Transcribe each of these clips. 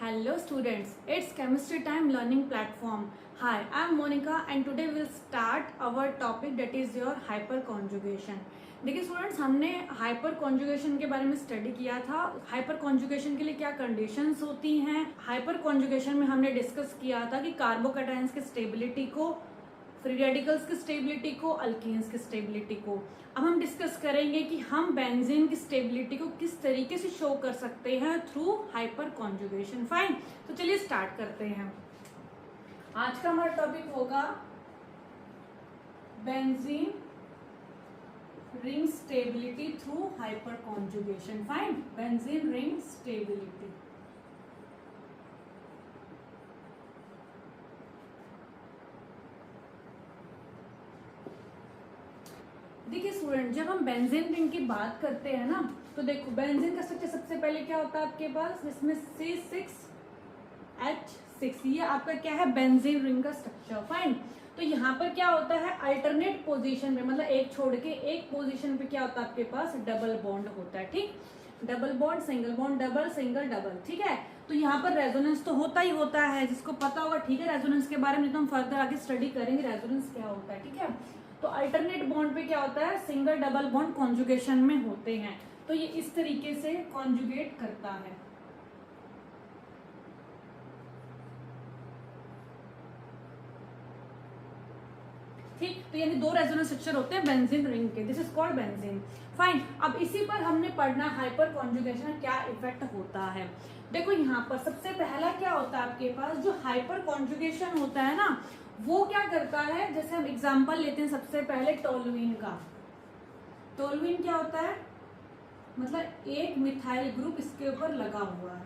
Hello students, it's chemistry time learning platform. Hi, I'm Monica and today we'll start our topic that is your hyperconjugation. देखिए students, हमने hyper conjugation के बारे में study किया था. Hyper conjugation के लिए क्या कंडीशंस होती हैं. हाइपर कॉन्जुगेशन में हमने डिस्कस किया था कि कार्बोकैटायंस की स्टेबिलिटी को, फ्री रेडिकल्स की स्टेबिलिटी को, अल्कीन्स की स्टेबिलिटी को. अब हम डिस्कस करेंगे कि हम बेंजीन की स्टेबिलिटी को किस तरीके से शो कर सकते हैं थ्रू हाइपर कॉन्जुगेशन. फाइन, तो चलिए स्टार्ट करते हैं. आज का हमारा टॉपिक होगा benzene ring stability through hyper conjugation. Fine, benzene ring stability. देखिए स्टूडेंट, जब हम बेंजीन रिंग की बात करते हैं ना, तो देखो बेंजीन का स्ट्रक्चर सबसे पहले क्या होता है आपके पास, जिसमें C6H6, ये आपका क्या है, बेंजीन रिंग का स्ट्रक्चर. फाइन, तो यहाँ पर क्या होता है, अल्टरनेट पोजीशन में, मतलब एक छोड़ के एक पोजीशन पे क्या होता है आपके पास, डबल बॉन्ड होता है. ठीक, double bond, single bond, double, single, double. ठीक है, तो यहाँ पर रेजोनेंस तो होता ही होता है, जिसको पता होगा. ठीक है, रेजोनेंस के बारे में तो हम फर्दर आगे स्टडी करेंगे रेजोनेंस क्या होता है. ठीक है, तो अल्टरनेट बॉन्ड पे क्या होता है, सिंगल डबल बॉन्ड कॉन्जुगेशन में होते हैं. तो ये इस तरीके से कॉन्जुगेट करता है. ठीक, तो यानी दो रेजोनेंस स्ट्रक्चर होते हैं बेंजीन रिंग के. This is called benzene. Fine, अब इसी पर हमने पढ़ना हाइपर कॉन्जुगेशन का क्या इफेक्ट होता है. देखो यहाँ पर सबसे पहला क्या होता है आपके पास, जो हाइपर कॉन्जुगेशन होता है ना, वो क्या करता है, जैसे हम एग्जांपल लेते हैं सबसे पहले टोलुइन का. टोलुइन क्या होता है, मतलब एक मिथाइल ग्रुप इसके ऊपर लगा हुआ है.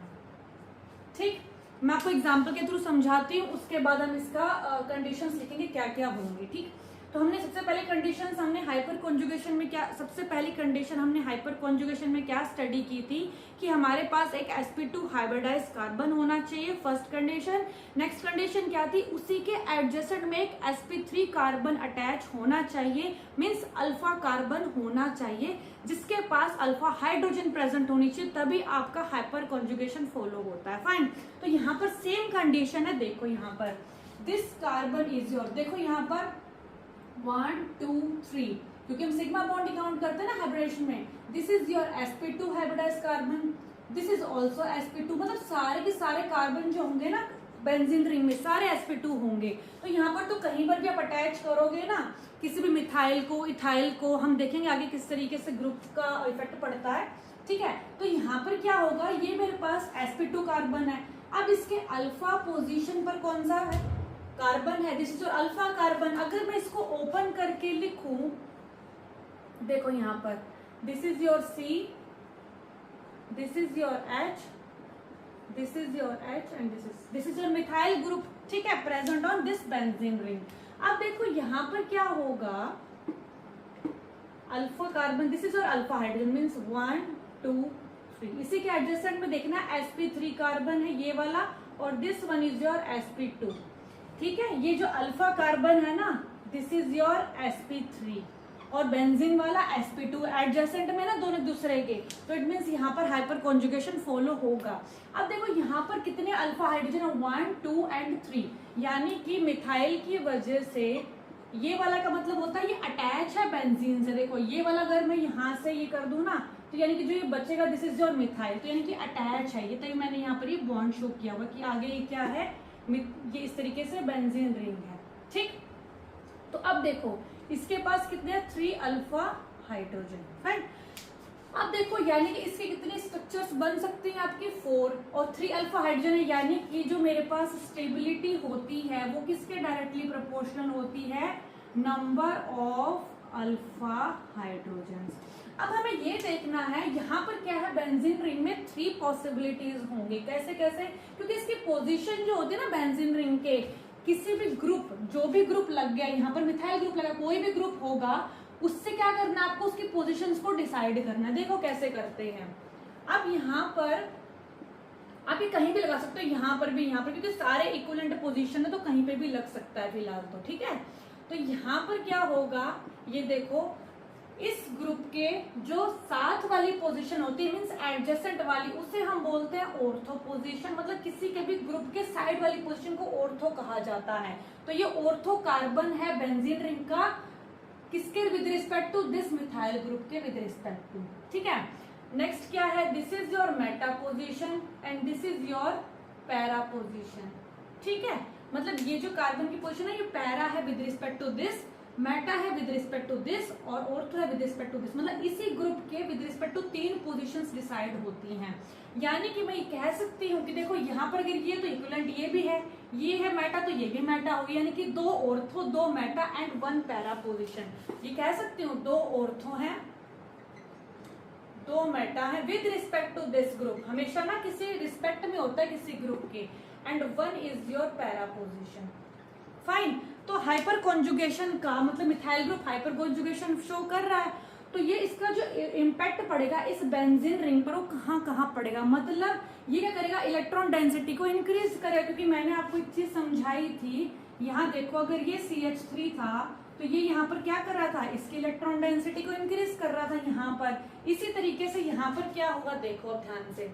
ठीक, मैं आपको एग्जांपल के थ्रू समझाती हूँ, उसके बाद हम इसका कंडीशंस लिखेंगे क्या क्या होंगे. ठीक, तो हमने सबसे पहले कंडीशंस हमने हाइपर कॉन्जुगेशन में क्या, सबसे पहली कंडीशन हमने हाइपर कॉन्जुगेशन में क्या स्टडी की थी कि हमारे पास एक sp2 हाइब्रिडाइज्ड कार्बन होना चाहिए. First condition. नेक्स्ट कंडीशन क्या थी, उसी के एडजेसेंट में एक sp3 कार्बन अटैच होना चाहिए, मीन्स अल्फा कार्बन होना चाहिए, जिसके पास अल्फा हाइड्रोजन प्रेजेंट होनी चाहिए, तभी आपका हाइपर कॉन्जुगेशन फॉलो होता है. फाइन, तो यहाँ पर सेम कंडीशन है. देखो यहाँ पर दिस कार्बन इज योर, देखो यहाँ पर 1 2 3, क्योंकि हम सिग्मा बॉन्ड काउंट करते हैं ना हाइब्रिडेशन में. This is your sp2 hybridised carbon, this is also sp2, मतलब सारे के सारे कार्बन जो होंगे ना बेंजीन रिंग में, सारे sp2 होंगे. तो यहाँ पर तो कहीं पर भी आप अटैच करोगे ना किसी भी मिथाइल को, इथाइल को, हम देखेंगे आगे किस तरीके से ग्रुप का इफेक्ट पड़ता है. ठीक है, तो यहाँ पर क्या होगा, ये मेरे पास sp2 कार्बन है. अब इसके अल्फा पोजीशन पर कौन सा है, कार्बन है, this is your alpha carbon. अगर मैं इसको ओपन करके लिखूं, देखो यहाँ पर this is your C, this is your H, this is your H and this is your methyl group. ठीक है, present on this benzene ring. अब देखो यहाँ पर क्या होगा, alpha carbon, this is your alpha hydrogen, means 1 2 3. इसी के एडजेसेंट में देखना sp3 कार्बन है ये वाला, और this one is your sp2. ठीक है, ये जो अल्फा कार्बन है ना, दिस इज योर sp3, और बेंजीन वाला sp2 एडजेसेंट में ना दोनों दूसरे के, तो इट मीन्स यहाँ पर हाइपर कॉन्जुगेशन फॉलो होगा. अब देखो यहाँ पर कितने अल्फा हाइड्रोजन है, 1 2 एंड 3, यानी कि मिथाइल की वजह से ये वाला का मतलब होता है ये अटैच है बेंजीन से. देखो ये वाला अगर मैं यहाँ से ये कर दूं ना, तो यानी कि जो ये बचेगा दिस इज योर मिथाइल, तो यानी कि अटैच है ये, तभी मैंने यहाँ पर ये बॉन्ड शो किया हुआ कि आगे ये क्या है, ये इस तरीके से बेंजीन रिंग है. ठीक, तो अब देखो इसके पास कितने 3 अल्फा हाइड्रोजन. फाइन, अब देखो यानी कि इसके कितने स्ट्रक्चर्स बन सकते हैं आपके 4, और 3 अल्फा हाइड्रोजन है, यानी कि जो मेरे पास स्टेबिलिटी होती है वो किसके डायरेक्टली प्रोपोर्शनल होती है, नंबर ऑफ अल्फा हाइड्रोजन. अब हमें ये देखना है यहाँ पर क्या है, बेंजीन रिंग में 3 पॉसिबिलिटीज होंगी. कैसे कैसे, क्योंकि इसकी पोजीशन जो होती है ना बेंजीन रिंग के, किसी भी ग्रुप, जो भी ग्रुप लग गया, यहाँ पर मिथाइल ग्रुप लगा, कोई भी ग्रुप होगा, उससे क्या करना है आपको, उसकी पोजीशंस को डिसाइड करना है. देखो कैसे करते हैं. अब यहाँ पर आप ये कहीं भी लगा सकते हो, यहाँ पर भी, यहाँ पर, क्योंकि सारे इक्विवेलेंट पोजीशन है तो कहीं पे भी लग सकता है फिलहाल तो. ठीक है, तो यहाँ पर क्या होगा, ये देखो इस ग्रुप के जो साथ वाली पोजीशन होती है मींस एडजेसेंट वाली, उसे हम बोलते हैं ऑर्थो पोजीशन। मतलब किसी के भी ग्रुप के साइड वाली पोजीशन को ऑर्थो कहा जाता है। तो ये ऑर्थो कार्बन है बेंजीन रिंग का, किसके with respect to this methyl group के विद रिस्पेक्ट टू। ठीक है, नेक्स्ट क्या है, this is your meta position and this is your para position. ठीक है, मतलब ये जो कार्बन की पोजीशन है ये पैरा है with respect to this, meta है विद रिस्पेक्ट टू दिस और ऑर्थो है विद रिस्पेक्ट टू दिस। मतलब इसी ग्रुप के with respect to 3 positions decide होती हैं। यानी कि मैं कह सकती हूँ कि देखो यहाँ पर अगर ये तो इक्विवेलेंट ये भी है, ये है मेटा तो ये भी मेटा होगी, यानी कि 2 ortho 2 Meta and 1 para position. ये कह सकती हूँ 2 ऑर्थो है 2 मेटा है with respect to this group. हमेशा ना किसी रिस्पेक्ट में होता है किसी ग्रुप के, and 1 is your para position. Fine, तो हाइपर कॉन्जुगेशन का मतलब methyl group hyper conjugation show कर रहा है, तो ये इसका जो इम्पैक्ट पड़ेगा इस बेंजीन रिंग पर वो कहाँ कहाँ पड़ेगा। मतलब ये क्या करेगा, इलेक्ट्रॉन डेंसिटी को इंक्रीज करेगा। क्योंकि मैंने आपको एक चीज समझाई थी, यहाँ देखो अगर ये CH3 था तो ये यहाँ पर क्या कर रहा था, इसकी इलेक्ट्रॉन डेंसिटी को इंक्रीज कर रहा था यहाँ पर। इसी तरीके से यहाँ पर क्या होगा, देखो अब ध्यान से,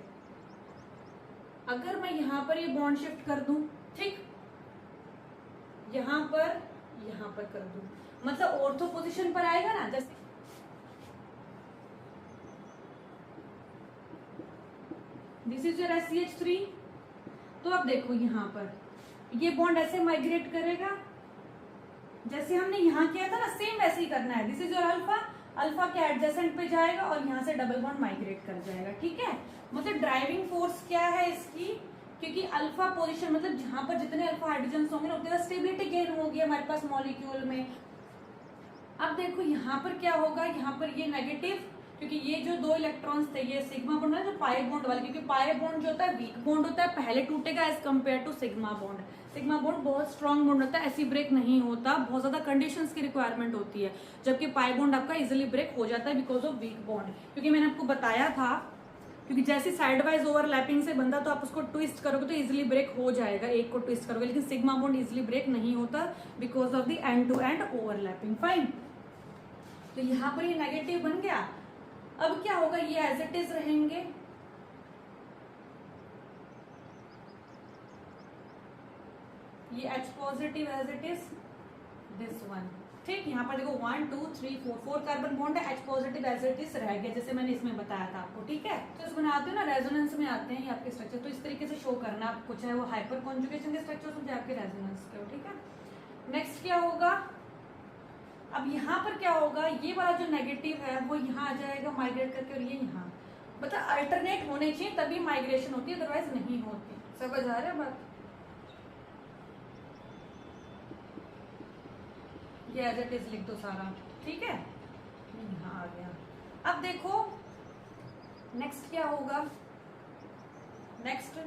अगर मैं यहाँ पर ये बॉन्ड शिफ्ट कर दूं, ठीक, यहाँ पर कर दूं, मतलब ऑर्थो पोजीशन पर आएगा ना। जैसे दिस इज योर SCH3, तो अब देखो यहाँ पर ये बॉन्ड ऐसे माइग्रेट करेगा जैसे हमने यहाँ किया था ना, सेम वैसे ही करना है। This is your alpha, alpha के एडजेसेंट पे जाएगा और यहाँ से डबल बॉन्ड माइग्रेट कर जाएगा। ठीक है, मतलब ड्राइविंग फोर्स क्या है इसकी, क्योंकि अल्फा पोजीशन मतलब जहां पर जितने अल्फा हाइड्रोजन होंगे ना उतनी स्टेबिलिटी गेन होगी हमारे पास मॉलिक्यूल में। अब देखो यहाँ पर क्या होगा, यहाँ पर ये नेगेटिव, क्योंकि ये जो 2 इलेक्ट्रॉन्स थे ये सिग्मा बॉन्ड है जो पाई बॉन्ड वाले, क्योंकि पाई बॉन्ड जो होता है वीक बॉन्ड होता है, पहले टूटेगा as compare to sigma bond. Sigma bond बहुत स्ट्रॉन्ग बॉन्ड होता है, ऐसी ब्रेक नहीं होता, बहुत ज्यादा कंडीशंस की रिक्वायरमेंट होती है, जबकि पाई बॉन्ड आपका इजिली ब्रेक हो जाता है बिकॉज ऑफ वीक बॉन्ड। क्योंकि मैंने आपको बताया था, क्योंकि जैसे साइड वाइज ओवरलैपिंग से बंदा तो आप उसको ट्विस्ट करोगे तो इजिली ब्रेक हो जाएगा, एक को ट्विस्ट करोगे, लेकिन सिग्मा बॉन्ड इजिली ब्रेक नहीं होता because of the end to end overlapping. Fine, तो यहाँ पर ये नेगेटिव बन गया। अब क्या होगा, ये एज इट इज रहेंगे, ये H positive as it is, this one. ठीक, यहाँ पर देखो 1 2 3 4 कार्बन बॉन्ड है, H positive as it is रह गया जैसे मैंने इसमें बताया था आपको। ठीक है, तो इस बनाते हो ना रेजोनेंस में आते हैं ये आपके स्ट्रक्चर, तो इस तरीके से शो करना आपको, चाहे वो हाइपर कॉन्जुगेशन के स्ट्रक्चर हो चाहे आपके रेजोनेंस के हो। ठीक है, नेक्स्ट क्या होगा, अब यहाँ पर क्या होगा, ये वाला जो नेगेटिव है वो यहाँ आ जाएगा माइग्रेट करके, और ये यहाँ, मतलब अल्टरनेट होने चाहिए तभी माइग्रेशन होती है, अदरवाइज नहीं होती। समझ आ रहा है बात, ये एज इट इज लिख दो सारा। ठीक है, यहाँ आ गया। अब देखो नेक्स्ट क्या होगा, नेक्स्ट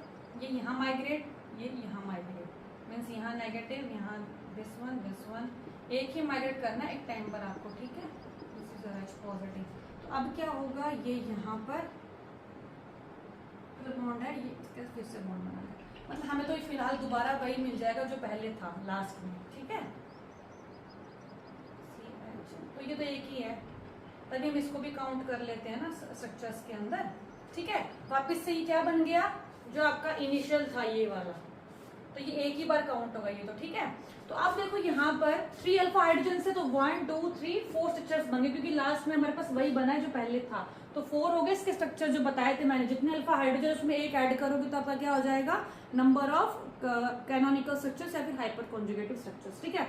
ये यहाँ माइग्रेट, ये यहाँ माइग्रेट, मीन्स यहाँ नेगेटिव, यहाँ दिस वन, एक ही माइग्रेट करना एक टाइम पर आपको। ठीक है, दिस इज H पॉजिटिव। तो अब क्या होगा, ये यहाँ पर बॉन्ड है, ये इसका फिर से बॉन्ड बना है, मतलब हमें तो फिलहाल दोबारा वही मिल जाएगा जो पहले था लास्ट में। ठीक है, तो ये तो एक ही है, तभी हम इसको भी काउंट कर लेते हैं ना स्ट्रक्चर्स के अंदर। ठीक है, वापिस से ये क्या बन गया, जो आपका इनिशियल था ये वाला, तो ये एक ही बार काउंट होगा ये तो। ठीक है, तो अब देखो यहाँ पर 3 अल्फा हाइड्रोजन से तो 1 2 3 4 स्ट्रक्चर्स बन गए, क्योंकि लास्ट में हमारे पास वही बना है जो पहले था, तो 4 हो गए इसके स्ट्रक्चर जो बताए थे मैंने। जितने अल्फा हाइड्रोजन उसमें एक ऐड करोगे तो आपका क्या हो जाएगा, नंबर ऑफ कैनोनिकल स्ट्रक्चर्स या फिर हाइपर कॉन्जुगेटिव स्ट्रक्चर्स। ठीक है,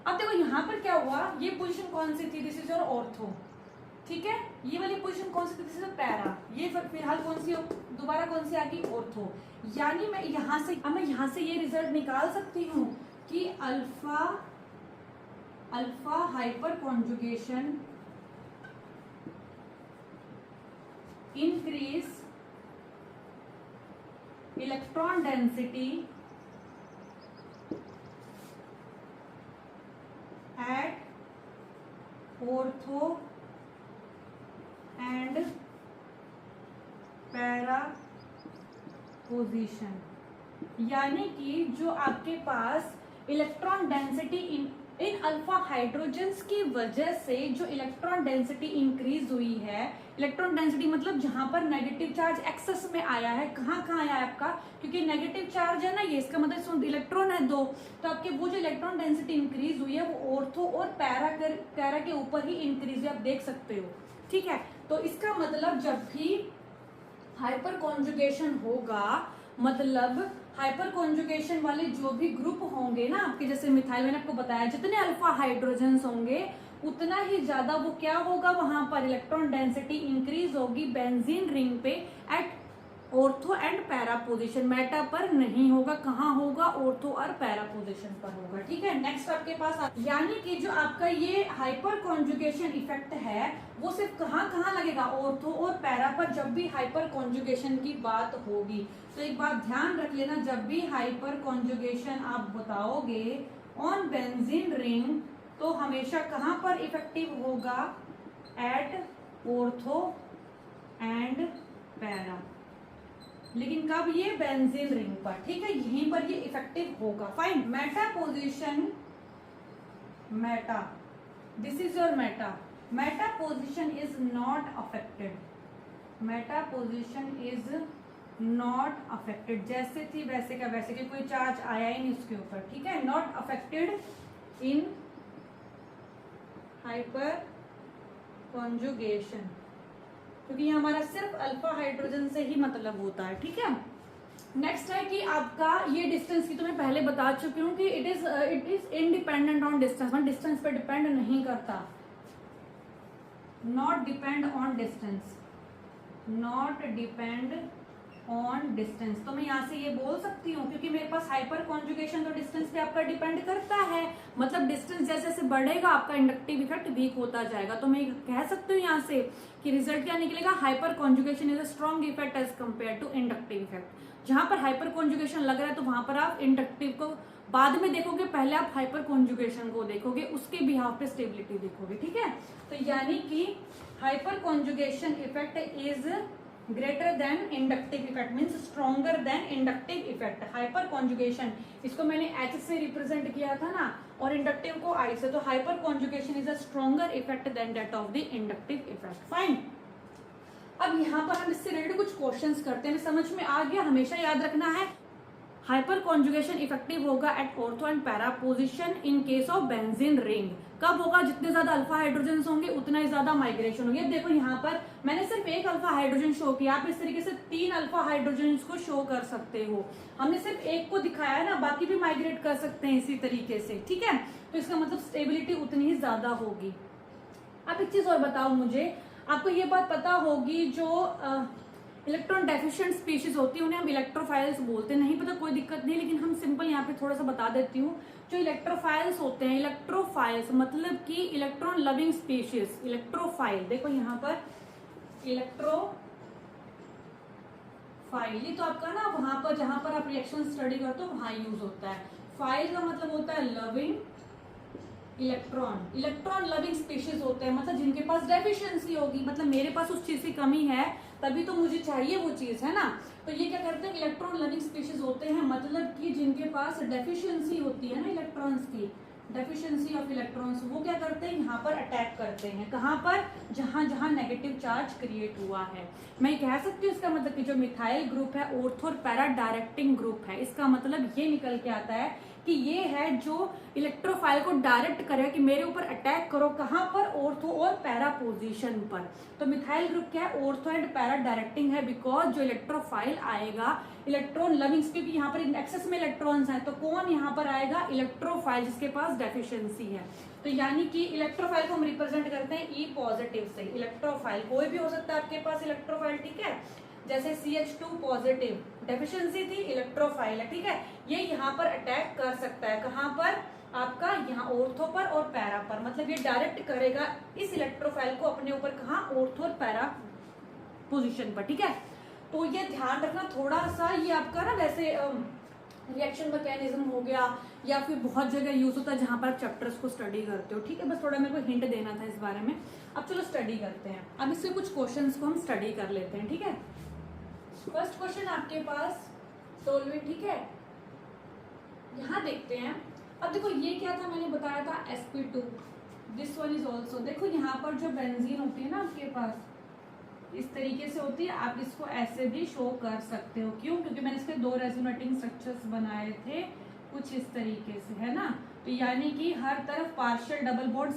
अब देखो यहाँ पर क्या हुआ, ये पोजीशन कौन सी थी, दिस इज योर ऑर्थो। ठीक है, ये वाली पोजीशन कौन सी थी, दिस इज पैरा, ये फिलहाल कौन सी दोबारा कौन सी आ गई, ऑर्थो। यानी मैं यहाँ से ये रिजल्ट निकाल सकती हूँ कि alpha hyper conjugation increase electron density at ortho and para position. यानी कि जो आपके पास electron density in alpha hydrogens की वजह से जो इलेक्ट्रॉन डेंसिटी इंक्रीज हुई है, इलेक्ट्रॉन डेंसिटी मतलब जहां पर नेगेटिव चार्ज एक्सेस में आया है, कहाँ कहाँ आया है आपका, क्योंकि नेगेटिव चार्ज है ना ये, इसका मतलब इलेक्ट्रॉन है दो, तो आपके वो जो इलेक्ट्रॉन डेंसिटी इंक्रीज हुई है वो ऑर्थो और पैरा के ऊपर ही इंक्रीज हुई, आप देख सकते हो, ठीक है। तो इसका मतलब जब भी हाइपर कॉन्जुगेशन होगा, मतलब हाइपर कॉन्जुगेशन वाले जो भी ग्रुप होंगे ना आपके, जैसे मिथाइल मैंने आपको बताया, जितने अल्फा हाइड्रोजन्स होंगे उतना ही ज्यादा वो क्या होगा, वहां पर इलेक्ट्रॉन डेंसिटी इंक्रीज होगी बेंजीन रिंग पे at ortho and para position, meta पर नहीं होगा, कहाँ होगा, ऑर्थो और पैरा पोजीशन पर होगा, ठीक है। नेक्स्ट आपके पास यानी कि जो आपका ये हाइपर कॉन्जुगेशन इफेक्ट है वो सिर्फ कहाँ कहाँ लगेगा, ऑर्थो और पैरा पर, जब भी हाइपर कॉन्जुगेशन की बात होगी। तो एक बात ध्यान रख लेना, जब भी हाइपर कॉन्जुगेशन आप बताओगे ऑन बेंजीन रिंग तो हमेशा कहाँ पर इफेक्टिव होगा, एट ऑर्थो एंड पैरा, लेकिन कब, ये बेंजीन रिंग पर, ठीक है, यहीं पर ये इफेक्टिव होगा। Fine, Meta position, Meta, this is your Meta, Meta position is not affected, Meta position is not affected, जैसे थी वैसे का वैसे, कि कोई चार्ज आया ही नहीं उसके ऊपर, ठीक है, not affected in hyper conjugation, क्योंकि ये हमारा सिर्फ अल्फा हाइड्रोजन से ही मतलब होता है, ठीक है। नेक्स्ट है कि आपका ये डिस्टेंस की तो मैं पहले बता चुकी हूँ कि it is independent on distance, मतलब डिस्टेंस पे डिपेंड नहीं करता, not depend on distance, not depend on distance. तो मैं यहाँ से ये बोल सकती हूँ क्योंकि मेरे पास हाइपर कॉन्जुगेशन तो डिस्टेंस पे आपका डिपेंड करता है, मतलब डिस्टेंस जैसे जैसे बढ़ेगा आपका इंडक्टिव इफेक्ट वीक होता जाएगा। तो मैं कह सकती हूँ यहाँ से कि रिजल्ट क्या निकलेगा, hyper conjugation is a strong effect as compare to inductive effect. जहां पर हाइपर कॉन्जुगेशन लग रहा है तो वहां पर आप इंडक्टिव को बाद में देखोगे, पहले आप हाइपर कॉन्जुगेशन को देखोगे, उसके बिहाफ पे स्टेबिलिटी देखोगे, ठीक है। तो यानी कि hyper conjugation effect is greater than inductive effect, means stronger than inductive effect. Hyper conjugation, इसको मैंने H से रिप्रेजेंट किया था ना, और इंडक्टिव को I से, तो hyper conjugation is a stronger effect than that of the inductive effect. Fine, अब यहाँ पर हम इससे रिलेटेड कुछ क्वेश्चंस करते हैं, समझ में आ गया, हमेशा याद रखना है। हाइपर कॉन्जुगेशन इफेक्टिव होगा at ortho and para position in case of benzene ring. कब होगा, जितने ज्यादा अल्फा हाइड्रोजन होंगे उतना ही ज्यादा माइग्रेशन होगी। अब देखो यहाँ पर मैंने सिर्फ एक अल्फा हाइड्रोजन शो किया, आप इस तरीके से 3 अल्फा हाइड्रोजन को शो कर सकते हो। हमने सिर्फ एक को दिखाया है ना, बाकी भी माइग्रेट कर सकते हैं इसी तरीके से, ठीक है। तो इसका मतलब स्टेबिलिटी उतनी ही ज्यादा होगी। अब एक चीज और बताओ मुझे, आपको ये बात पता होगी जो इलेक्ट्रॉन डेफिशिएंट स्पीशीज होती है उन्हें हम इलेक्ट्रोफाइल्स बोलते हैं, नहीं पता कोई दिक्कत नहीं, लेकिन हम सिंपल यहाँ पे थोड़ा सा बता देती हूँ। जो इलेक्ट्रोफाइल्स होते हैं, इलेक्ट्रोफाइल्स मतलब कि इलेक्ट्रॉन लविंग स्पीशीज, इलेक्ट्रोफाइल, देखो यहाँ पर इलेक्ट्रोफाइल, ये तो आपका ना वहां पर जहां पर आप रिएक्शन स्टडी करते हो वहां यूज होता है। फाइल का मतलब होता है loving electron, electron loving species होते हैं, मतलब जिनके पास डेफिशिएंसी होगी, मतलब मेरे पास उस चीज की कमी है तभी तो मुझे चाहिए वो चीज, है ना। तो ये क्या करते हैं, इलेक्ट्रॉन लविंग स्पीशीज होते हैं, मतलब कि जिनके पास डेफिशिएंसी होती है ना इलेक्ट्रॉन्स की, डेफिशिएंसी ऑफ इलेक्ट्रॉन्स, वो क्या करते हैं, यहाँ पर अटैक करते हैं, कहाँ पर, जहां जहां नेगेटिव चार्ज क्रिएट हुआ है। मैं कह सकती हूँ इसका मतलब कि जो मिथाइल ग्रुप है ऑर्थो और पैरा डायरेक्टिंग ग्रुप है, इसका मतलब ये निकल के आता है कि ये है जो इलेक्ट्रोफाइल को डायरेक्ट करे कि मेरे ऊपर अटैक करो, कहां पर, ऑर्थो और पैरा पोजीशन पर। तो मिथाइल ग्रुप क्या है, ऑर्थो एंड पैरा डायरेक्टिंग है, बिकॉज जो इलेक्ट्रोफाइल आएगा इलेक्ट्रॉन लविंग, क्योंकि यहाँ पर एक्सेस में इलेक्ट्रॉन्स हैं, तो कौन यहाँ पर आएगा, इलेक्ट्रोफाइल, जिसके पास डेफिशिएंसी है। तो यानी कि इलेक्ट्रोफाइल को हम रिप्रेजेंट करते हैं ई पॉजिटिव से। इलेक्ट्रोफाइल कोई भी हो सकता है आपके पास इलेक्ट्रोफाइल, ठीक है, जैसे CH2 पॉजिटिव, डेफिशिएंसी थी, इलेक्ट्रोफाइल है, ठीक है। ये यहाँ पर अटैक कर सकता है, कहाँ पर, आपका यहाँ ऑर्थो पर और पैरा पर, मतलब ये डायरेक्ट करेगा इस इलेक्ट्रोफाइल को अपने ऊपर, कहाँ, ऑर्थो और पैरा पोजीशन पर, ठीक है। तो ये ध्यान रखना थोड़ा सा, ये आपका ना वैसे रिएक्शन मैकेनिज्म हो गया या फिर बहुत जगह यूज होता है जहां पर आप चैप्टर्स को स्टडी करते हो, ठीक है। बस थोड़ा मेरे को हिंट देना था इस बारे में। अब चलो स्टडी करते हैं, अब इससे कुछ क्वेश्चंस को हम स्टडी कर लेते हैं, ठीक है। फर्स्ट क्वेश्चन आपके पास टोल्यूइन, ठीक है। यहाँ देखते हैं अब देखो ये क्या था, मैंने बताया था sp2, this one is also, देखो यहाँ पर जो बेंजीन होती है ना आपके पास इस तरीके से होती है, आप इसको ऐसे भी शो कर सकते हो। क्यों? क्योंकि मैंने इसके दो रेजोनेटिंग स्ट्रक्चर्स बनाए थे कुछ इस तरीके से, है ना। तो यानी कि हर तरफ partial double bond,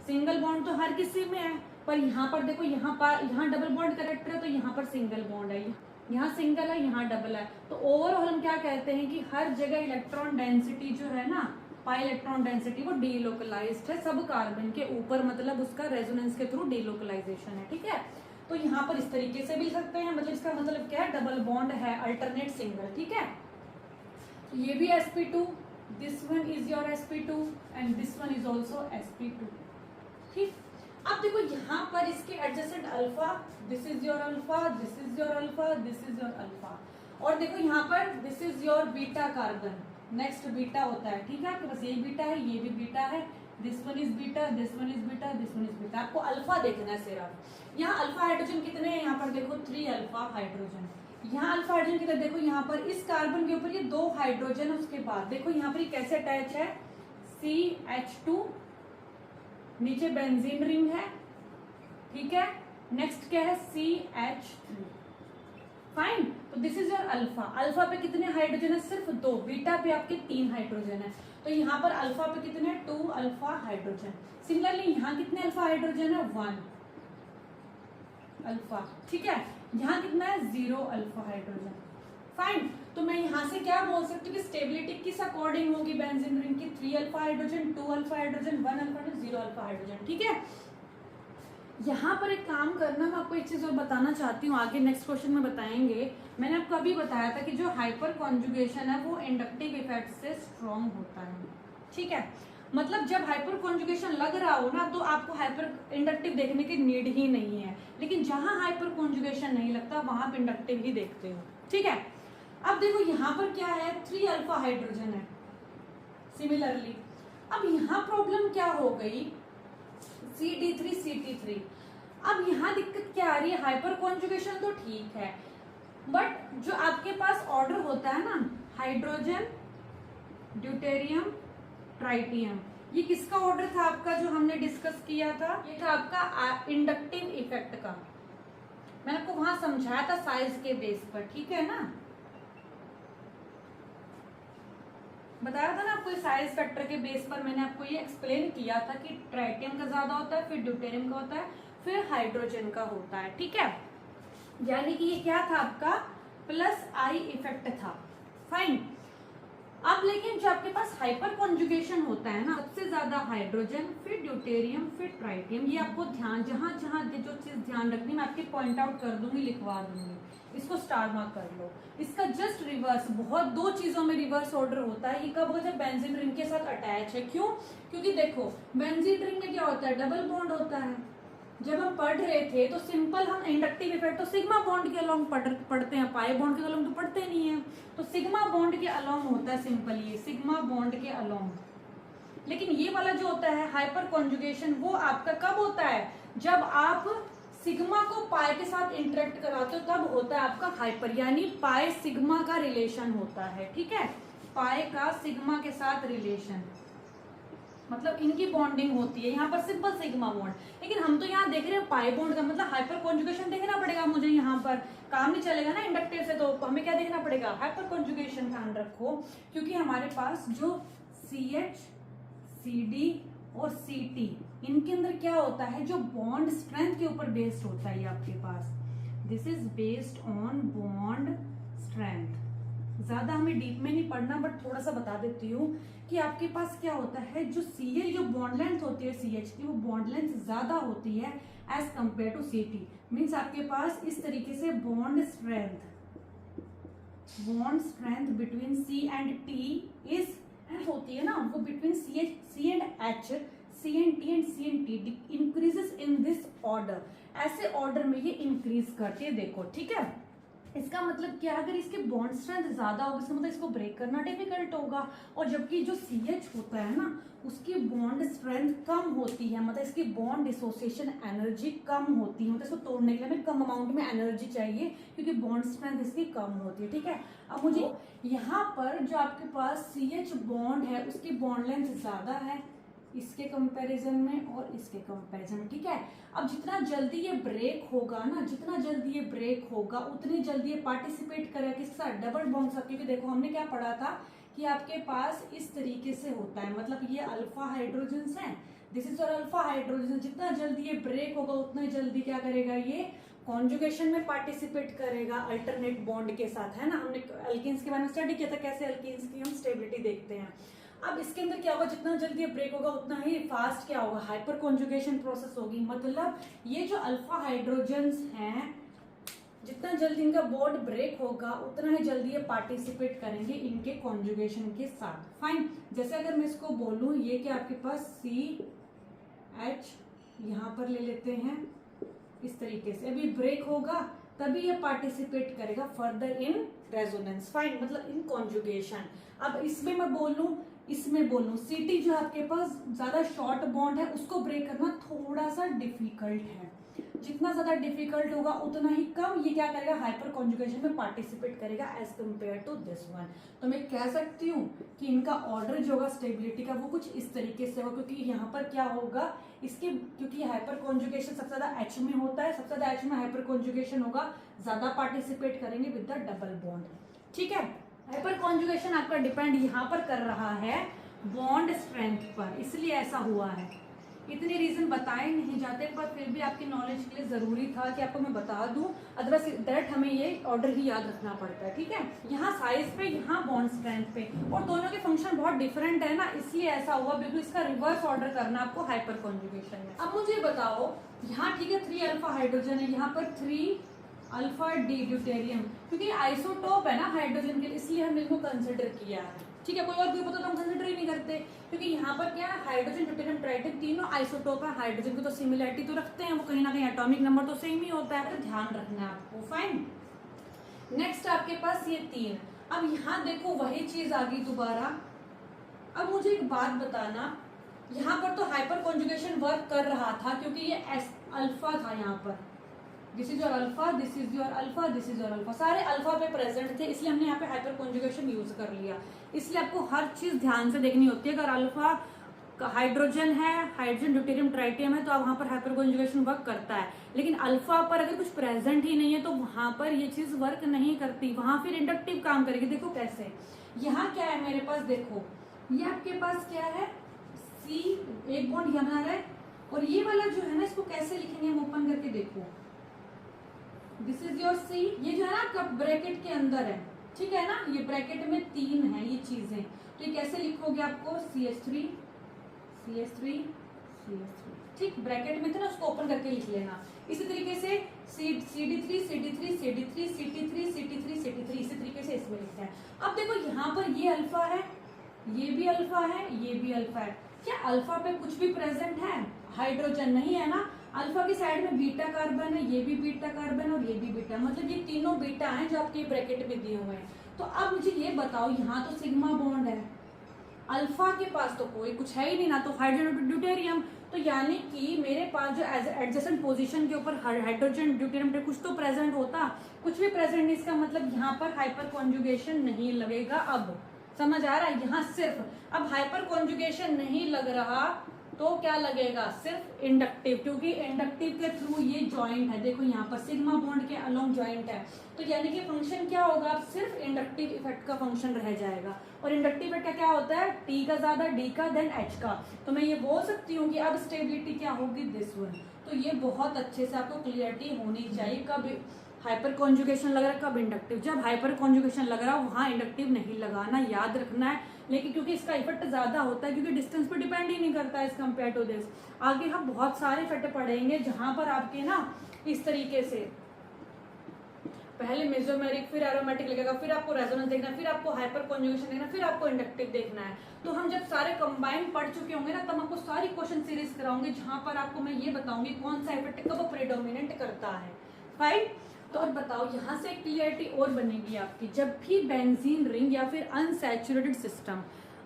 single bond तो हर किसी में है, पर यहाँ पर देखो यहाँ डबल बॉन्ड करेक्टर है तो यहाँ पर सिंगल बॉन्ड है, यहाँ सिंगल है, यहाँ डबल है। तो ओवरऑल हम क्या कहते हैं कि हर जगह इलेक्ट्रॉन डेंसिटी जो है ना, पाई इलेक्ट्रॉन डेंसिटी, वो डीलोकलाइज्ड है सब कार्बन के ऊपर, मतलब उसका रेजोनेंस के थ्रू डीलोकलाइजेशन है, ठीक है। तो यहाँ पर इस तरीके से भी लिख सकते हैं, मतलब इसका मतलब क्या है, डबल बॉन्ड है, अल्टरनेट सिंगल, ठीक है। तो ये भी sp2, this one is your sp2 and this one is also sp2, ठीक। अब देखो यहाँ पर इसके adjacent alpha, this is your alpha, this is your alpha, this is your alpha, और देखो यहाँ पर this is your beta carbon, next beta होता है, ठीक है। आपके पास ये बीटा है, ये भी बीटा है, this one is beta, this one is beta, this one is beta. आपको अल्फा देखना है सिर्फ। यहाँ अल्फा हाइड्रोजन कितने हैं, यहाँ पर देखो 3 अल्फा हाइड्रोजन, यहाँ अल्फा हाइड्रोजन कितने, देखो यहाँ पर इस कार्बन के ऊपर ये 2 हाइड्रोजन, उसके बाद देखो यहाँ पर ये कैसे अटैच है, CH2, नीचे बेंजीन रिंग है, ठीक है। नेक्स्ट क्या है, CH3, फाइन। तो this is your alpha, alpha पे कितने हाइड्रोजन है, सिर्फ 2, बीटा पे आपके 3 हाइड्रोजन है, तो यहाँ पर अल्फा पे कितने, 2 अल्फा हाइड्रोजन। सिमिलरली यहाँ कितने अल्फा हाइड्रोजन है, 1 अल्फा, ठीक है। यहाँ कितना है, 0 अल्फा हाइड्रोजन, फाइन। तो मैं यहाँ से क्या बोल सकती हूँ कि स्टेबिलिटी किस अकॉर्डिंग होगी बेंजीन रिंग की, 3 alpha hydrogen, 2 alpha hydrogen, 1 alpha hydrogen, 0 alpha hydrogen, ठीक है। यहाँ पर एक काम करना, मैं आपको एक चीज और बताना चाहती हूँ, आगे नेक्स्ट क्वेश्चन में बताएंगे। मैंने आपको अभी बताया था कि जो हाइपर कॉन्जुगेशन है वो इंडक्टिव इफेक्ट से स्ट्रॉन्ग होता है, ठीक है। मतलब जब हाइपर कॉन्जुगेशन लग रहा हो ना, तो आपको हाइपर इंडक्टिव देखने की नीड ही नहीं है, लेकिन जहां हाइपर कॉन्जुगेशन नहीं लगता वहां आप इंडक्टिव ही देखते हो, ठीक है। अब देखो यहाँ पर क्या है, 3 अल्फा हाइड्रोजन है, सिमिलरली अब यहाँ प्रॉब्लम क्या हो गई, CD3 CT3। अब यहाँ दिक्कत क्या आ रही है, हाइपर कॉन्जुगेशन तो ठीक है, बट जो आपके पास ऑर्डर होता है ना, हाइड्रोजन, ड्यूटेरियम, ट्राइटियम, ये किसका ऑर्डर था आपका जो हमने डिस्कस किया था, ये था आपका इंडक्टिव इफेक्ट का। मैंने आपको वहां समझाया था साइज के बेस पर, ठीक है ना, बताया था ना आपको साइज फैक्टर के बेस पर। मैंने आपको ये एक्सप्लेन किया था कि ट्राइटियम का ज्यादा होता है, फिर ड्यूटेरियम का होता है, फिर हाइड्रोजन का होता है, ठीक है। यानी कि ये क्या था आपका +I इफेक्ट था, फाइन। अब लेकिन जो आपके पास हाइपर कॉन्जुगेशन होता है ना, सबसे ज्यादा हाइड्रोजन, फिर ड्यूटेरियम, फिर ट्राइटियम, ये आपको ध्यान, जहां जहां जो चीज ध्यान रखनी मैं आपके पॉइंट आउट कर दूंगी, लिखवा दूंगी, इसको स्टार मार्क कर लो। इसका जस्ट रिवर्स, बहुत 2 चीजों में रिवर्स ऑर्डर होता है। ये कब होगा, जब बेंजीन रिंग के साथ अटैच है। क्यों? क्योंकि देखो बेंजीन रिंग में क्या होता है, डबल बॉन्ड होता है। जब हम पढ़ रहे थे तो सिंपल हम इंडक्टिव इफेक्ट तो सिग्मा बॉन्ड के अलोंग पढ़ते हैं, पाई बॉन्ड के अलोंग तो पढ़ते नहीं है। तो सिग्मा बॉन्ड के अलोंग होता है सिंपल, ये सिग्मा बॉन्ड के अलोंग। लेकिन ये वाला जो होता है हाइपर कॉन्जुगेशन, वो आपका कब होता है, जब आप सिग्मा को पाई के साथ इंटरेक्ट कराते हो, तब होता है आपका हाइपर, यानी पाई सिग्मा का रिलेशन होता है, ठीक है। पाई का सिग्मा के साथ रिलेशन, मतलब इनकी बॉन्डिंग होती है, यहाँ पर सिंपल सिग्मा बॉन्ड। लेकिन हम तो यहाँ देख रहे हैं पाई बॉन्ड का, मतलब हाइपर कॉन्जुगेशन देखना पड़ेगा मुझे, यहाँ पर काम नहीं चलेगा ना इंडक्टिव से, तो हमें क्या देखना पड़ेगा, हाइपर कॉन्जुगेशन। ध्यान रखो, क्योंकि हमारे पास जो CH, CD और CT, इनके अंदर क्या होता है, जो बॉन्ड स्ट्रेंथ के ऊपर बेस्ड होता है। ये आपके पास this is based on bond strength. ज्यादा हमें डीप में नहीं पढ़ना, बट थोड़ा सा बता देती हूँ कि आपके पास क्या होता है, जो CH, जो बॉन्ड लेंथ होती है CH की, वो बॉन्ड लेंथ ज्यादा होती है as compare to CT। Means आपके पास इस तरीके से bond strength between C and T is होती है ना, वो between C and H, C and T and C and T increases in this order. ऐसे ऑर्डर में ये इंक्रीज करती है, देखो, ठीक है। इसका मतलब क्या, अगर इसके बॉन्ड स्ट्रेंथ ज्यादा होगा इसका मतलब इसको ब्रेक करना डिफिकल्ट होगा, और जबकि जो CH होता है ना उसकी बॉन्ड स्ट्रेंथ कम होती है, मतलब इसकी बॉन्ड डिसोसिएशन एनर्जी कम होती है, मतलब इसको तोड़ने के लिए हमें कम अमाउंट में एनर्जी चाहिए क्योंकि बॉन्ड स्ट्रेंथ इसकी कम होती है। ठीक है, अब मुझे यहाँ पर जो आपके पास CH बॉन्ड है उसकी बॉन्ड लेंथ ज्यादा है इसके कंपैरिजन में और इसके कंपैरिजन में। ठीक है, अब जितना जल्दी ये ब्रेक होगा ना, जितना जल्दी ये ब्रेक होगा उतनी जल्दी ये पार्टिसिपेट करेगा किसके साथ, डबल बॉन्ड साथ। क्योंकि देखो हमने क्या पढ़ा था कि आपके पास इस तरीके से होता है, मतलब ये अल्फा हाइड्रोजन है, this is your alpha hydrogen. जितना जल्दी ये ब्रेक होगा उतना जल्दी क्या करेगा, ये कॉन्जुगेशन में पार्टिसिपेट करेगा अल्टरनेट बॉन्ड के साथ, है ना। हमने अल्कीन्स के बारे में स्टडी किया था कैसे अल्कीन्स की हम स्टेबिलिटी देखते हैं। अब इसके अंदर क्या होगा, जितना जल्दी ये ब्रेक होगा उतना ही फास्ट क्या होगा, हाइपर कॉन्जुगेशन प्रोसेस होगी। मतलब ये जो अल्फा हाइड्रोजन्स हैं जितना जल्दी इनका बॉन्ड ब्रेक होगा उतना ही जल्दी ये पार्टिसिपेट करेंगे इनके कॉन्जुगेशन के साथ। फाइन, जैसे अगर मैं इसको बोलूं ये कि आपके पास CH यहाँ पर ले लेते हैं इस तरीके से, अभी ब्रेक होगा तभी ये पार्टिसिपेट करेगा फर्दर इन रेजोनेंस। फाइन, मतलब इन कॉन्जुगेशन। अब इसमें मैं बोलूं इसमें बोलूं CT जो आपके पास ज्यादा शॉर्ट बॉन्ड है उसको ब्रेक करना थोड़ा सा डिफिकल्ट है, जितना ज्यादा डिफिकल्ट होगा उतना ही कम ये क्या करेगा, हाइपर कॉन्जुगेशन में पार्टिसिपेट करेगा as compare to this one. तो मैं कह सकती हूँ कि इनका ऑर्डर जो होगा स्टेबिलिटी का वो कुछ इस तरीके से होगा, क्योंकि यहाँ पर क्या होगा इसके, क्योंकि हाइपर कॉन्जुगेशन सबसे ज्यादा H में होता है, सबसे ज्यादा H में हाइपर कॉन्जुगेशन होगा, ज्यादा पार्टिसिपेट करेंगे विद द डबल बॉन्ड। ठीक है, हाइपर कॉन्जुगेशन आपका डिपेंड यहाँ पर कर रहा है बॉन्ड स्ट्रेंथ पर, इसलिए ऐसा हुआ है। इतने रीजन बताए नहीं जाते पर फिर भी आपकी नॉलेज के लिए जरूरी था कि आपको मैं बता दूं, अदरवाइज डायरेक्ट हमें ये ऑर्डर ही याद रखना पड़ता है। ठीक है, यहाँ साइज पे यहाँ बॉन्ड स्ट्रेंथ पे, और दोनों के फंक्शन बहुत डिफरेंट है ना, इसलिए ऐसा हुआ। बिल्कुल इसका रिवर्स ऑर्डर करना आपको हाइपर कॉन्जुगेशन में। अब मुझे बताओ यहाँ ठीक है 3 अल्फा हाइड्रोजन है, यहाँ पर 3 अल्फा डी ड्यूटेरियम, क्योंकि आइसोटोप है ना हाइड्रोजन के, इसलिए हमने इसको कंसिडर किया है। ठीक है, कोई और ग्रुप होता तो हम कंसिडर ही नहीं करते, क्योंकि यहाँ पर क्या है हाइड्रोजन ड्यूटेरियम ट्राइटियम तीनों आइसोटोप है, हाइड्रोजन की तो सिमिलरिटी तो रखते हैं, वो कहीं ना कहीं एटॉमिक नंबर तो सेम ही होता है, तो ध्यान रखना है आपको। फाइन, नेक्स्ट आपके पास ये 3। अब यहाँ देखो वही चीज आ गई दोबारा। अब मुझे एक बात बताना, यहाँ पर तो हाइपर कॉन्जुगेशन वर्क कर रहा था क्योंकि ये अल्फा था, यहाँ पर this is your alpha, this is your alpha, this is your alpha, सारे अल्फा पे प्रेजेंट थे, इसलिए हमने यहाँ पे हाइपर कॉन्जुगेशन यूज कर लिया। इसलिए आपको हर चीज ध्यान से देखनी होती है। अगर अल्फा हाइड्रोजन है, हाइड्रोजन ड्यूटेरियम ट्राइटियम है, तो वहां पर हाइपर कॉन्जुगेशन वर्क करता है, लेकिन अल्फा पर अगर कुछ प्रेजेंट ही नहीं है तो वहां पर ये चीज वर्क नहीं करती, वहां फिर इंडक्टिव काम करेगी। देखो कैसे, यहाँ क्या है मेरे पास, देखो ये आपके पास क्या है, C एक बॉन्ड यहाँ बना रहा है, और ये वाला जो है ना इसको कैसे लिखेंगे हम ओपन करके देखो, दिस इज योर C, ये जो है ना आपका ब्रैकेट के अंदर है, ठीक है ना, ये ब्रैकेट में 3 है ये चीजें, तो ये कैसे लिखोगे आपको CH3 CH3 CH3, ठीक, ब्रैकेट में थे ना उसको ओपन करके लिख लेना। इसी तरीके से CD3 CD3 CD3 CT3 CT3 CT3, इसी तरीके से इसमें लिखते हैं। अब देखो यहाँ पर ये अल्फा है, ये भी अल्फा है, ये भी अल्फा है, क्या अल्फा पे कुछ भी प्रेजेंट है, हाइड्रोजन नहीं है ना, अल्फा की साइड में बीटा कार्बन है, ये भी बीटा कार्बन और ये भी बीटा, मतलब ये तीनों बीटा हैं जो आपके ब्रैकेट में दिए हुए हैं। तो अब मुझे ये बताओ, यहाँ तो सिग्मा बॉन्ड है, अल्फा के पास तो कोई कुछ है ही नहीं ना, तो हाइड्रोजन ड्यूटेरियम, तो यानी कि मेरे पास जो एडजेसेंट पोजीशन के ऊपर हाइड्रोजन ड्यूटेरियम पे कुछ तो प्रेजेंट होता, कुछ भी प्रेजेंट नहीं, इसका मतलब यहाँ पर हाइपर कॉन्जुगेशन नहीं लगेगा। अब समझ आ रहा है, यहाँ सिर्फ अब हाइपर कॉन्जुगेशन नहीं लग रहा तो क्या लगेगा, सिर्फ इंडक्टिव, क्योंकि इंडक्टिव के थ्रू ये जॉइंट है, देखो यहाँ पर सिग्मा बॉन्ड के अलोंग जॉइंट है, तो यानी कि फंक्शन क्या होगा, सिर्फ इंडक्टिव इफेक्ट का फंक्शन रह जाएगा। और इंडक्टिव इफेक्ट का क्या होता है, T का ज्यादा, D का, देन H का, तो मैं ये बोल सकती हूँ कि अब स्टेबिलिटी क्या होगी, दिस वन। तो ये बहुत अच्छे से आपको क्लियरिटी होनी चाहिए, कब हाइपर कॉन्जुगेशन लग रहा है, कब इंडक्टिव। जब हाइपर कॉन्जुगेशन लग रहा है वहां इंडक्टिव नहीं लगाना, याद रखना है, लेकिन क्योंकि इसका इफेक्ट ज्यादा होता है, क्योंकि डिस्टेंस पे डिपेंड ही नहीं करता है एज कम्पेयर टू दिस। आगे हम बहुत सारे इफेक्ट पढ़ेंगे जहां पर आपके ना इस तरीके से पहले मेसोमेरिक, फिर एरोमेटिक लगेगा, फिर आपको रेजोनेंस देखना है, फिर आपको हाइपर कॉन्जुगेशन देखना है, फिर आपको इंडक्टिव देखना है। तो हम जब सारे कंबाइन पढ़ चुके होंगे ना, तब आपको सारी क्वेश्चन सीरीज कराऊंगी, जहां पर आपको मैं ये बताऊंगी कौन सा इफेक्ट कब प्रेडोमिनेंट करता है। फाइन, तो अब बताओ यहाँ से क्लियरिटी और बनेगी आपकी, जब भी बेंजीन रिंग या फिर अनसैचुरेटेड सिस्टम,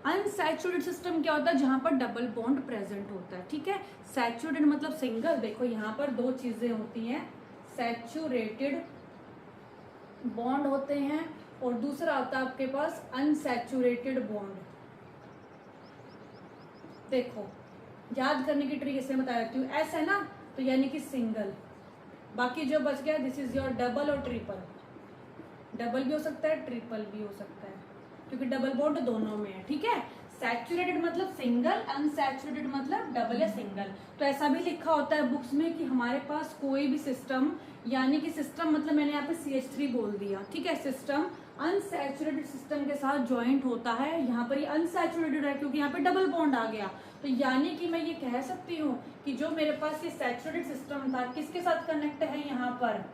अनसैचुरेटेड सिस्टम क्या होता है, जहां पर डबल बॉन्ड प्रेजेंट होता है, ठीक है। सैचुरेटेड मतलब सिंगल, देखो यहाँ पर दो चीजें होती हैं, सैचुरेटेड बॉन्ड होते हैं और दूसरा होता है आपके पास अनसैचुरेटेड बॉन्ड। देखो याद करने की ट्रिक इसमें बता देती हूँ, एस है ना तो यानी कि सिंगल, बाकी जो बच गया दिस इज योर डबल और ट्रिपल। डबल भी हो सकता है, ट्रिपल भी हो सकता है, क्योंकि डबल बॉन्ड दोनों में है, ठीक है। सैचुरेटेड मतलब सिंगल, अनसैचुरेटेड मतलब डबल या सिंगल। तो ऐसा भी लिखा होता है बुक्स में कि हमारे पास कोई भी सिस्टम, यानी कि सिस्टम मतलब मैंने यहाँ पे CH3 बोल दिया, ठीक है, सिस्टम अनसैचुरेटेड सिस्टम के साथ ज्वाइंट होता है। यहाँ पर ये अनसैचुरेटेड है क्योंकि यहाँ पे डबल बॉन्ड आ गया, तो यानी कि मैं ये कह सकती हूँ कि जो मेरे पास ये सैचुरेटेड सिस्टम था किसके साथ कनेक्ट है, यहाँ पर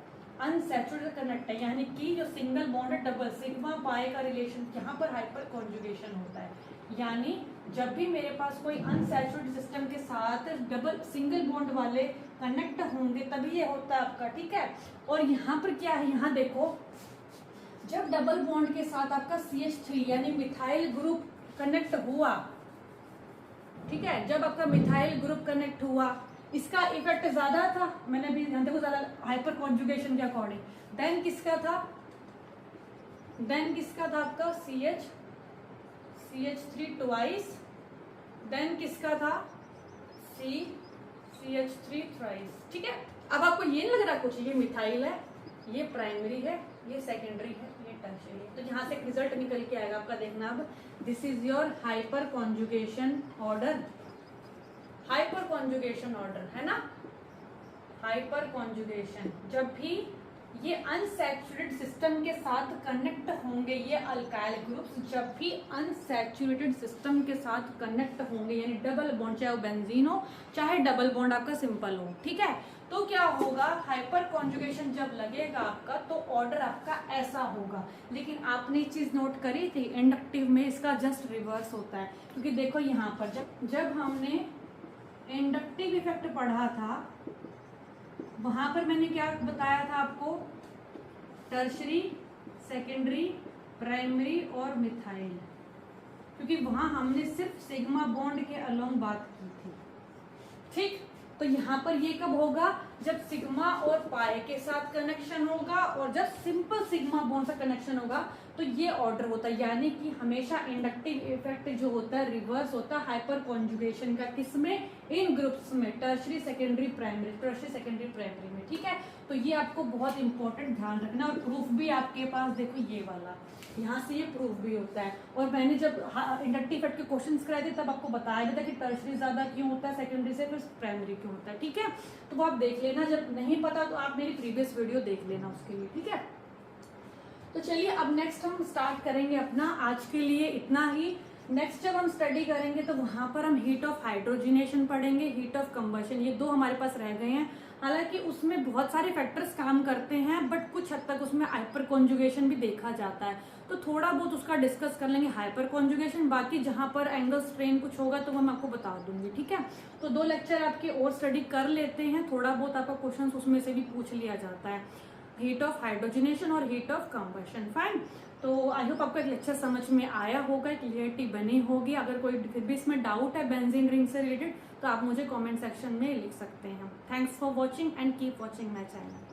अनसैचुरेटेड कनेक्ट है, यानी कि जो सिंगल बॉन्ड है डबल, सिग्मा पाई का रिलेशन यहाँ पर हाइपर कॉन्जुगेशन होता है। यानी जब भी मेरे पास कोई अनसैचुरेटेड सिस्टम के साथ डबल सिंगल बॉन्ड वाले कनेक्ट होंगे तभी ये होता है आपका, ठीक है। और यहाँ पर क्या है, यहाँ देखो जब डबल बॉन्ड के साथ आपका CH3 यानी मिथाइल ग्रुप कनेक्ट हुआ, ठीक है, जब आपका मिथाइल ग्रुप कनेक्ट हुआ इसका इफेक्ट ज्यादा था, मैंने अभी देखो ज्यादा हाइपर कॉन्जुगेशन के अकॉर्डिंग। देन किसका था, आपका CH3 ट्वाइस, देन किसका था CH3 थ्राइस, ठीक है। अब आपको ये नहीं लग रहा कुछ, ये मिथाइल है, ये प्राइमरी है, ये सेकेंडरी है, ये टर्शियरी है, तो यहाँ से एक रिजल्ट निकल के आएगा आपका, देखना अब this is your hyper conjugation order. Hyper conjugation order है ना, हाइपर कॉन्जुगेशन, जब भी ये अनसैचुरेटेड सिस्टम के साथ कनेक्ट होंगे, ये अल्काइल ग्रुप्स जब भी अनसैचुरेटेड सिस्टम के साथ कनेक्ट होंगे, यानी डबल बॉन्ड, चाहे वो बेंजीन हो चाहे डबल बॉन्ड आपका सिंपल हो, ठीक है, तो क्या होगा, हाइपर कॉन्जुगेशन जब लगेगा आपका तो ऑर्डर आपका ऐसा होगा। लेकिन आपने एक चीज नोट करी थी, इंडक्टिव में इसका जस्ट रिवर्स होता है, क्योंकि देखो यहाँ पर जब हमने इंडक्टिव इफेक्ट पढ़ा था वहां पर मैंने क्या बताया था आपको, टर्शरी, सेकेंडरी, प्राइमरी और मिथाइल, क्योंकि वहां हमने सिर्फ सिग्मा बॉन्ड के अलोंग बात की थी, ठीक। तो यहाँ पर ये कब होगा, जब सिग्मा और पाई के साथ कनेक्शन होगा और जब सिंपल सिग्मा बॉन्ड से कनेक्शन होगा तो ये ऑर्डर होता है, यानी कि हमेशा इंडक्टिव इफेक्ट जो होता है रिवर्स होता है हाइपर कॉन्जुगेशन का, किसमें, इन ग्रुप्स में, tertiary secondary primary, tertiary secondary primary में, ठीक है। तो ये आपको बहुत इंपॉर्टेंट ध्यान रखना, और प्रूफ भी आपके पास देखो ये वाला, यहाँ से ये प्रूफ भी होता है। और मैंने जब इंडक्टिव इफेक्ट के क्वेश्चंस कराए थे तब आपको बताया गया था कि टर्शरी ज्यादा क्यों होता है सेकेंडरी से, फिर प्राइमरी क्यों होता है, ठीक है। तो वो आप देख लेना, जब नहीं पता तो आप मेरी प्रीवियस वीडियो देख लेना उसके लिए, ठीक है। तो चलिए अब नेक्स्ट हम स्टार्ट करेंगे अपना, आज के लिए इतना ही। नेक्स्ट जब हम स्टडी करेंगे तो वहां पर हम हीट ऑफ हाइड्रोजिनेशन पढ़ेंगे, हीट ऑफ कंबशन, ये दो हमारे पास रह गए हैं। हालांकि उसमें बहुत सारे फैक्टर्स काम करते हैं, बट कुछ हद तक उसमें हाइपर कॉन्जुगेशन भी देखा जाता है, तो थोड़ा बहुत उसका डिस्कस कर लेंगे हाइपर कॉन्जुगेशन। बाकी जहां पर एंगल स्ट्रेन कुछ होगा तो वो मैं आपको बता दूंगी, ठीक है। तो 2 लेक्चर आपके और स्टडी कर लेते हैं, थोड़ा बहुत आपका क्वेश्चन उसमें से भी पूछ लिया जाता है, हीट ऑफ हाइड्रोजनेशन और हीट ऑफ कंबशन, फाइन। तो आई होप आपको एक लेक्चर समझ में आया होगा, क्लियरिटी बनी होगी। अगर कोई फिर भी इसमें डाउट है बेंजीन रिंग से रिलेटेड तो आप मुझे कमेंट सेक्शन में लिख सकते हैं। Thanks for watching and keep watching my channel.